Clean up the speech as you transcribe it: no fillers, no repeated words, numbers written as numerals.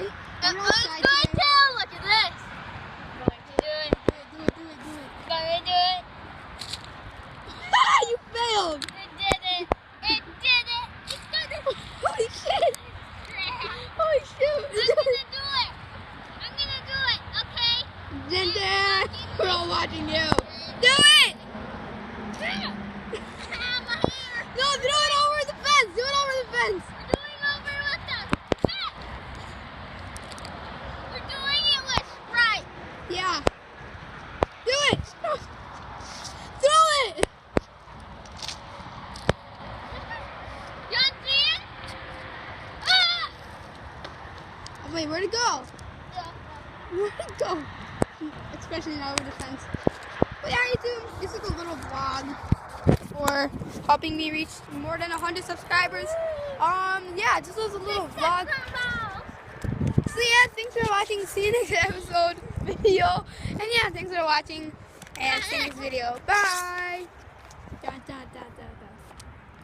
shy. I'm You're going all shy to today. tell. Look at this. Going to do it. Do it. Gonna do it. You failed. It did it. It did it. It did it. Holy shit. Holy shoot. I'm gonna do it. I'm gonna do it. Okay. Ginger, we're all watching you. Do it. No, throw it over the fence. Do it over the fence. We're doing it with Sprite. Yeah. Do it. Throw it. You want to see it? Ah! Oh, wait, where'd it go? Where'd it go? Especially now over the fence. But yeah, YouTube, this is a little vlog for helping me reach more than 100 subscribers. Yeah, this was a little vlog. So yeah, thanks for watching. See you next episode video. And yeah, thanks for watching and see you next video. Bye.